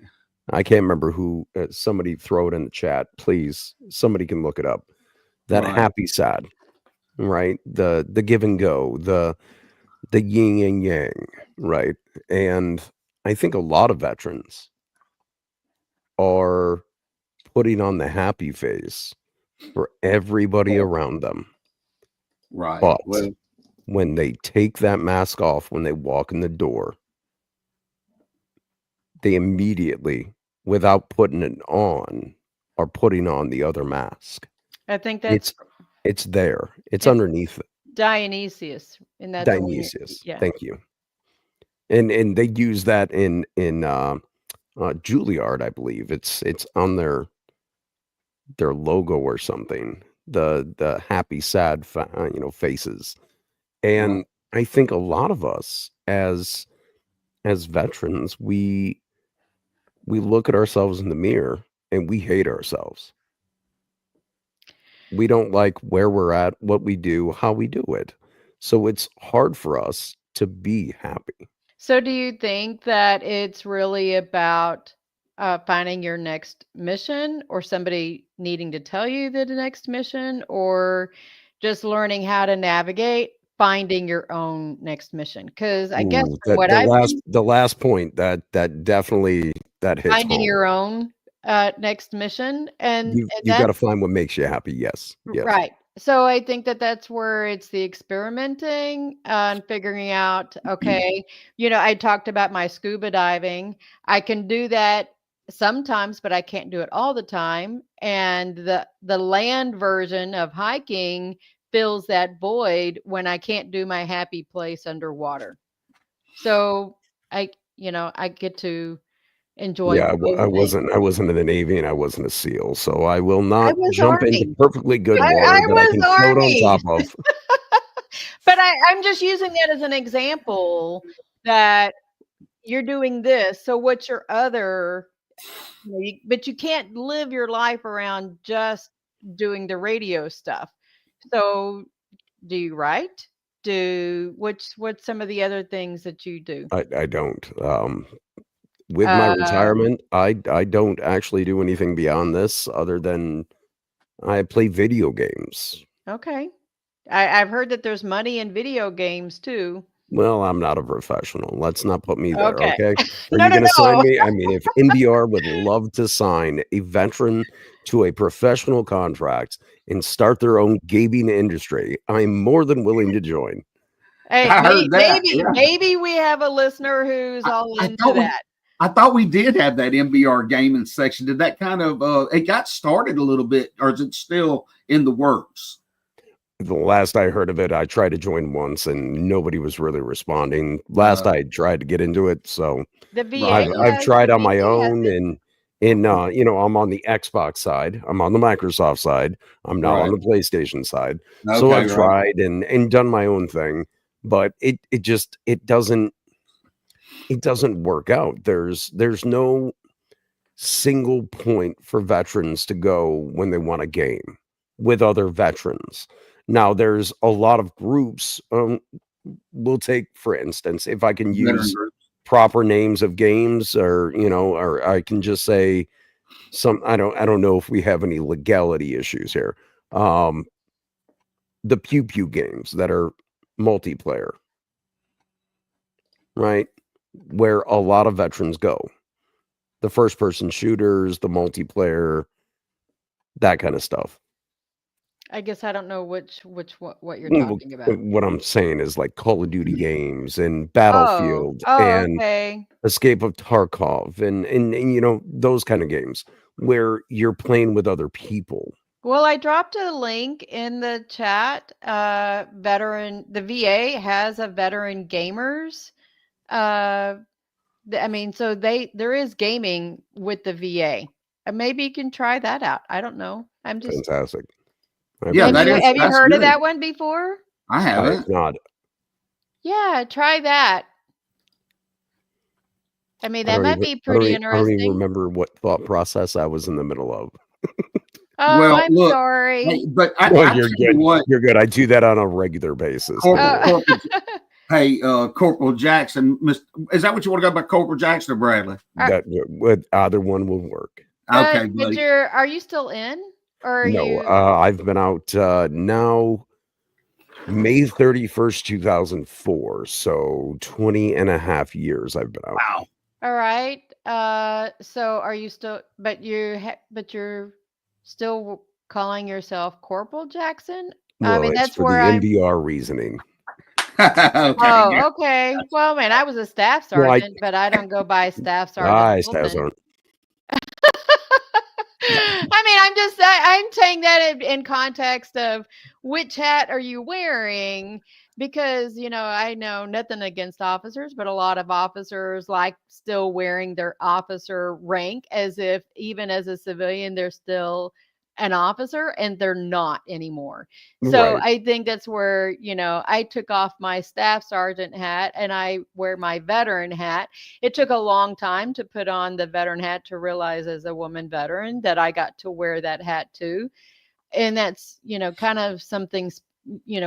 I can't remember who. Somebody throw it in the chat, please. Somebody can look it up. That happy sad, right? The give and go, the yin and yang, right? And I think a lot of veterans are putting on the happy face for everybody around them. Right. But when they take that mask off, when they walk in the door, they immediately, without putting it on, are putting on the other mask. I think that's it's there. It's underneath it. Dionysius. And that's Dionysius. Thank you. And they use that in Juilliard, I believe. It's on their logo or something. The happy, sad, faces. And I think a lot of us as veterans, we look at ourselves in the mirror and we hate ourselves. We don't like where we're at, what we do, how we do it. So it's hard for us to be happy. So do you think that it's really about finding your next mission, or somebody needing to tell you the next mission, or just learning how to navigate finding your own next mission? Because I guess Ooh, from what I've seen, the last point that definitely that hits finding home. your own next mission, and You got to that's find what makes you happy. Yes. right. So I think that that's where it's the experimenting and figuring out, okay, I talked about my scuba diving. I can do that sometimes, but I can't do it all the time. And the land version of hiking fills that void when I can't do my happy place underwater. So I get to enjoy Yeah, both I things. wasn't in the Navy and I wasn't a SEAL, so I will not was jump into Army. perfectly good I water that I was can float on Army. top of. But I'm just using that as an example that you're doing this. So what's your other, but you can't live your life around just doing the radio stuff. So do you write? What's some of the other things that you do? I don't. With my retirement, I don't actually do anything beyond this other than I play video games. Okay. I've heard that there's money in video games too. Well, I'm not a professional. Let's not put me there, Okay. okay? Are No, you no, going to sign no. me? I mean, if NBR would love to sign a veteran to a professional contract and start their own gaming industry, I'm more than willing to join. Hey, I heard that, maybe yeah. maybe we have a listener who's all into that. I thought we did have that MBR gaming section. Did that kind of it got started a little bit, or is it still in the works? The last I heard of it, I tried to join once and nobody was really responding. Last I tried to get into it, so The VA I've tried on my VA has own, it. and I'm on the Xbox side, I'm on the Microsoft side, I'm not on Right. the PlayStation side. So Okay, I've right. tried and done my own thing, but it doesn't work out. There's no single point for veterans to go when they want a game with other veterans. Now there's a lot of groups. We'll take, for instance, if I can Veteran use groups. proper names of games, or I can just say I don't know if we have any legality issues here. The pew pew games that are multiplayer, right? Where a lot of veterans go. The first person shooters, the multiplayer, that kind of stuff. I guess I don't know what you're Well, talking about. what I'm saying is like Call of Duty games and Oh, Battlefield and okay. Escape of Tarkov and those kind of games where you're playing with other people. Well, I dropped a link in the chat. The VA has a veteran gamers. So there is gaming with the VA. Maybe you can try that out. I don't know. I'm just Fantastic. Yeah, have you that's heard of good. that one before? I haven't. It's not. Yeah, try that. I mean, that might be pretty I don't even interesting. remember what thought process I was in the middle of. Oh, Well, I'm look, sorry. Hey, but Well, I you're tell you good. what, You're good. I do that on a regular basis. Corporal, Corporal Jackson, is that what you want to go by, Corporal Jackson or Bradley? Either one will work. Okay, but buddy. are you still in? Or are No, you I've been out now May 31st, 2004. So 20 and a half years I've been out. Wow. all right? So are you still? But you're still calling yourself Corporal Jackson? I Well, mean, it's that's for where the I'm. NBR reasoning. Oh, okay. Well, man, I was a staff Well, sergeant, but I don't go by staff sergeant Staffs Wilson. aren't. I mean, I'm saying that in context of which hat are you wearing? Because, I know nothing against officers, but a lot of officers like still wearing their officer rank as if even as a civilian, they're still an officer, and they're not anymore. So Right. I think that's where, I took off my staff sergeant hat and I wear my veteran hat. It took a long time to put on the veteran hat to realize as a woman veteran that I got to wear that hat too. And that's, kind of something,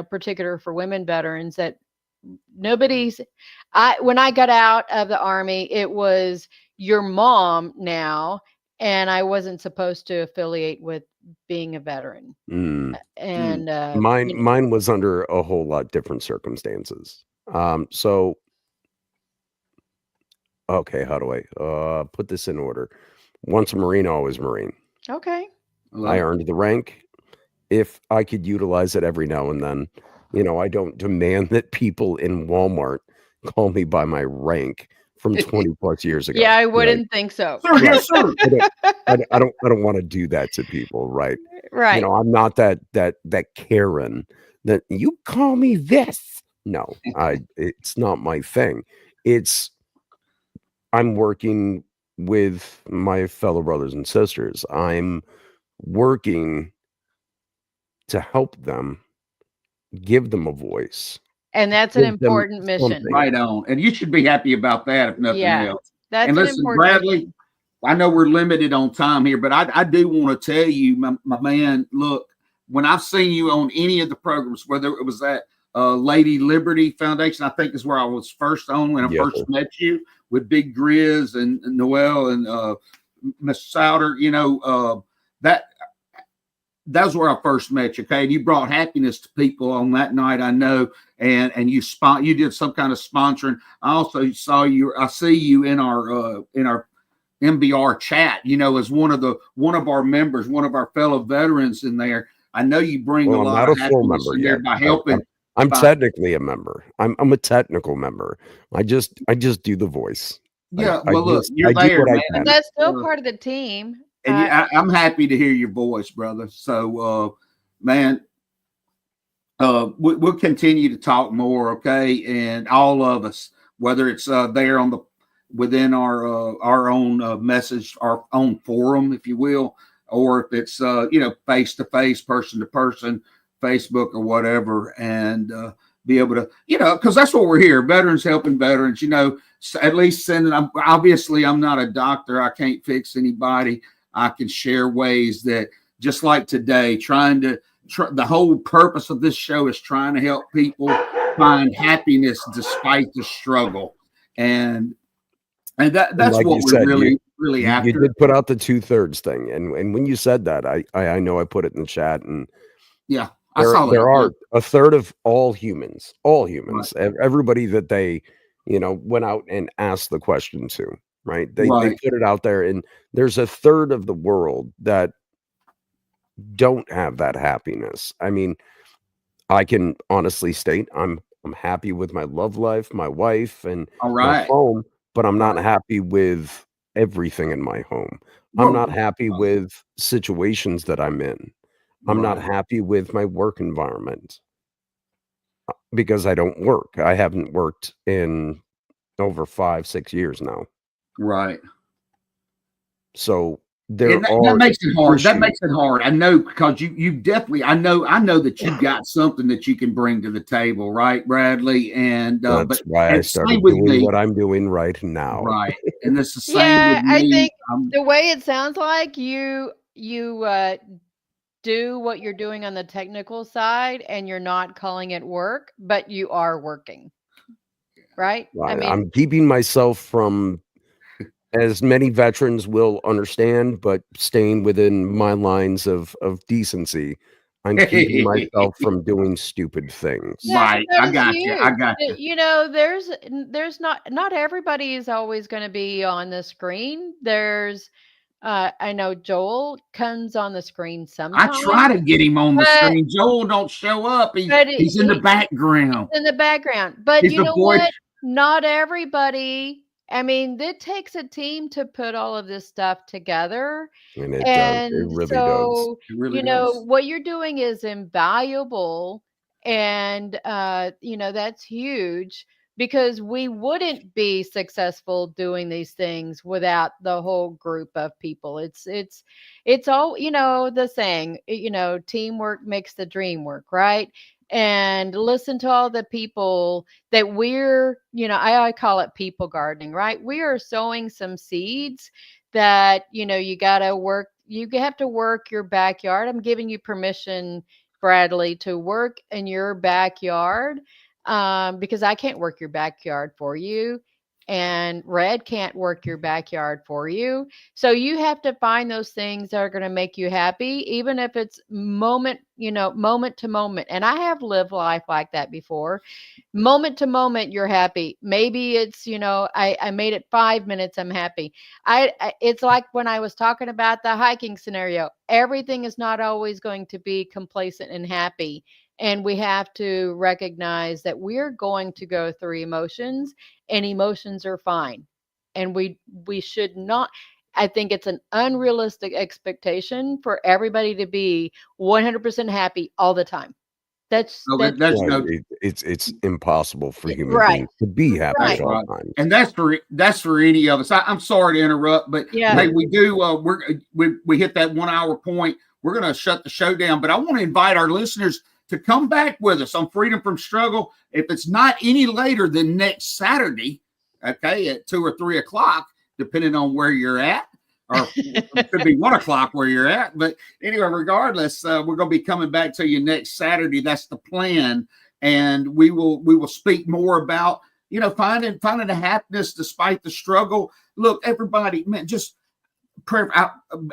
particular for women veterans that when I got out of the Army, it was your mom now, and I wasn't supposed to affiliate with being a veteran. Mm. And Mine was under a whole lot different circumstances. So okay, how do I put this in order? Once a Marine, always Marine. Okay. I earned the rank. If I could utilize it every now and then, I don't demand that people in Walmart call me by my rank from 20 plus years ago. Yeah, I wouldn't think so. Sir, yes, sir. I don't want to do that to people, right? Right. I'm not that Karen that you call me this. No, it's not my thing. I'm working with my fellow brothers and sisters. I'm working to help them, give them a voice. And that's an Give them important mission. something. Right on. And you should be happy about that, if nothing Yeah, else. that's And an listen, important Bradley, mission. I know we're limited on time here, but I do want to tell you, my man, look, when I've seen you on any of the programs, whether it was that Lady Liberty Foundation, I think is where I was first on when I Yes, first sir. met you with Big Grizz and Noel and Miss Souter, that's where I first met you. Okay. And you brought happiness to people on that night, I know. And you did some kind of sponsoring. I also I see you in our MBR chat, as one of our members, one of our fellow veterans in there. I know you bring Well, a I'm lot not of a full happiness member in there yet. by helping. I'm by- technically a member. I'm a technical member. I just do the voice. Yeah, I well, look, just- you're I do there, what I man. can. But that's still part of the team. And I'm happy to hear your voice, brother. So, man, we'll continue to talk more, okay? And all of us, whether it's there within our own message, our own forum, if you will, or if it's face to face, person to person, Facebook or whatever, and be able to, because that's what we're here, veterans helping veterans. At least sending. Obviously, I'm not a doctor. I can't fix anybody. I can share ways that, just like today, the whole purpose of this show is trying to help people find happiness despite the struggle. And that's like what you we're said, really you after. did put out the 2/3 thing. And when you said that, I know I put it in the chat, and Yeah, I saw that. there are a third of all humans, everybody that they, went out and asked the question to, right? They put it out there, and there's a third of the world that don't have that happiness. I mean, I can honestly state I'm happy with my love life, my wife, and All my right. home, but I'm not happy with everything in my home. I'm not happy with situations that I'm in. I'm not happy with my work environment because I don't work. I haven't worked in over 5-6 years now. Right. So there And are that makes it hard. That issues. makes it hard. I know, because you definitely, I know that you've got something that you can bring to the table, right, Bradley? And That's why I and started same with doing me. what I'm doing right now. Right. And it's the same Yeah, with me. I think I'm- the way it sounds like you do what you're doing on the technical side, and you're not calling it work, but you are working, right? I mean, I'm keeping myself from, as many veterans will understand, but staying within my lines of decency. I'm keeping myself from doing stupid things. yeah, Right. that I is got you. I huge. got you. There's not everybody is always going to be on the screen. There's I know Joel comes on the screen I sometimes. try to get him on the But- screen. Joel don't show up. He's in the background. in the background. But He's you the know voice. what? Not everybody. I mean, it takes a team to put all of this stuff together. And it does. And It really does. so, It really you know, does. what you're doing is invaluable. And, that's huge. because we wouldn't be successful doing these things without the whole group of people. It's all, the saying, teamwork makes the dream work, right? And listen to all the people that we're, I call it people gardening, right? We are sowing some seeds that, you got to work. You have to work your backyard. I'm giving you permission, Bradley, to work in your backyard, because I can't work your backyard for you. And Red can't work your backyard for you. So you have to find those things that are going to make you happy, even if it's moment to moment. And I have lived life like that before. Moment to moment, you're happy. Maybe it's, I made it 5 minutes, I'm happy. It's like when I was talking about the hiking scenario, everything is not always going to be complacent and happy. And we have to recognize that we're going to go through emotions, and emotions are fine. And we should not, I think it's an unrealistic expectation for everybody to be 100% happy all the time. That's it's impossible for human beings to be happy all the time. And that's for any of us. I'm sorry to interrupt, but hey, we do we hit that 1 hour point. We're going to shut the show down, but I want to invite our listeners to come back with us on Freedom from Struggle. If it's not any later than next Saturday, okay, at 2 or 3 o'clock, depending on where you're at, or it could be 1 o'clock where you're at. But anyway, regardless, we're going to be coming back to you next Saturday. That's the plan. And we will speak more about, finding the happiness despite the struggle. Look, everybody, man, just prayer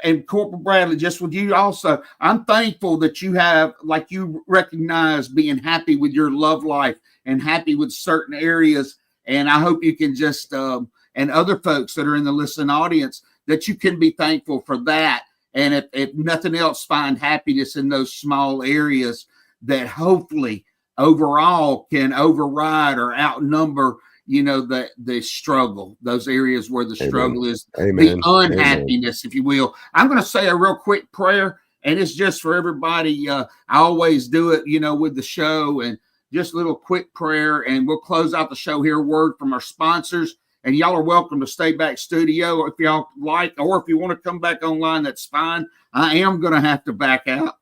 and Corporal Bradley, just with you also, I'm thankful that you have, like, you recognize being happy with your love life and happy with certain areas. And I hope you can just, and other folks that are in the listening audience, that you can be thankful for that. And if nothing else, find happiness in those small areas that hopefully overall can override or outnumber, the struggle, those areas where the struggle is the unhappiness, if you will. I'm going to say a real quick prayer, and it's just for everybody. I always do it, with the show, and just a little quick prayer, and we'll close out the show here. Word from our sponsors, and y'all are welcome to stay back studio if y'all like, or if you want to come back online, that's fine. I am going to have to back out.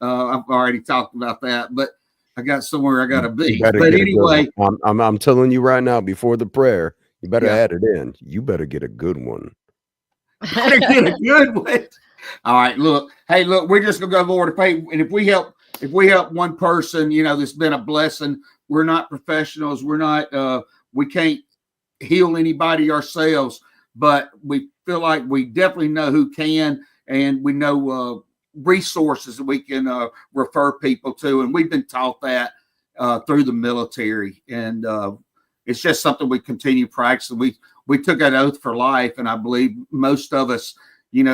I've already talked about that, but I got somewhere I got to be. But anyway, I'm telling you right now, before the prayer, you better add it in. You better get a good one. Better get a good one. All right, look. Hey, look, we're just gonna go, Lord, and if we help one person, that's been a blessing. We're not professionals. We're not. We can't heal anybody ourselves, but we feel like we definitely know who can, and we know resources that we can refer people to, and we've been taught that through the military, and it's just something we continue practicing. We took an oath for life, and I believe most of us,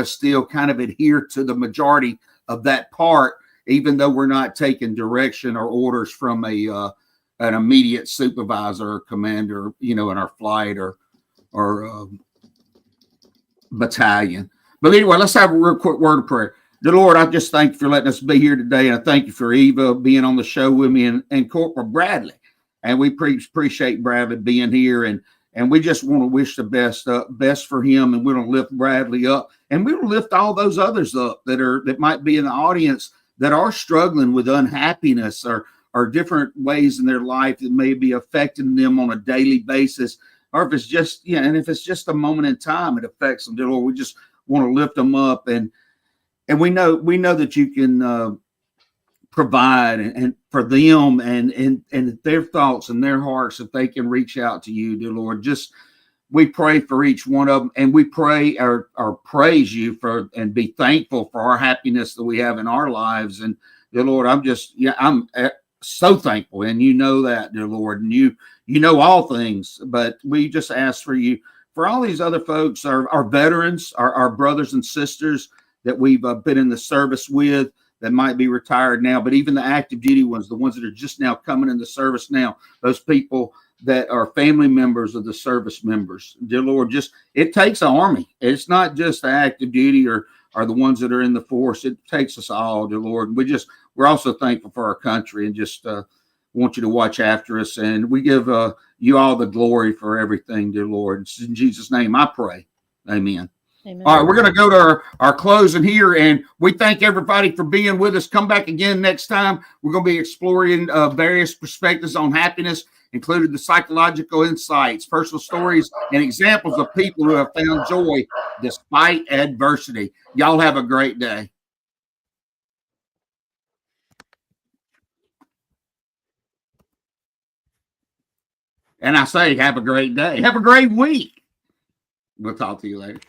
still kind of adhere to the majority of that part, even though we're not taking direction or orders from an immediate supervisor or commander, in our flight or battalion. But anyway, let's have a real quick word of prayer. Dear Lord, I just thank you for letting us be here today. And I thank you for Eva being on the show with me and Corporal Bradley. And we appreciate Bradley being here. And we just want to wish the best for him. And we're going to lift Bradley up. And we will lift all those others up that might be in the audience that are struggling with unhappiness or different ways in their life that may be affecting them on a daily basis. Or if it's just, and if it's just a moment in time, it affects them. Dear Lord, we just want to lift them up. And we know that you can provide and for them and their thoughts and their hearts, that they can reach out to you, dear Lord. Just we pray for each one of them, and we pray or praise you for and be thankful for our happiness that we have in our lives. And dear Lord, I'm so thankful, and you know that, dear Lord, and you know all things. But we just ask for you for all these other folks, our veterans, our brothers and sisters that we've been in the service with that might be retired now, but even the active duty ones, the ones that are just now coming in the service now, those people that are family members of the service members. Dear Lord, it takes an army. It's not just the active duty or the ones that are in the force. It takes us all, dear Lord. We're also thankful for our country, and just want you to watch after us. And we give you all the glory for everything, dear Lord. It's in Jesus' name I pray. Amen. Amen. All right, we're going to go to our closing here, and we thank everybody for being with us. Come back again next time. We're going to be exploring various perspectives on happiness, including the psychological insights, personal stories, and examples of people who have found joy despite adversity. Y'all have a great day. And I say, have a great day. Have a great week. We'll talk to you later.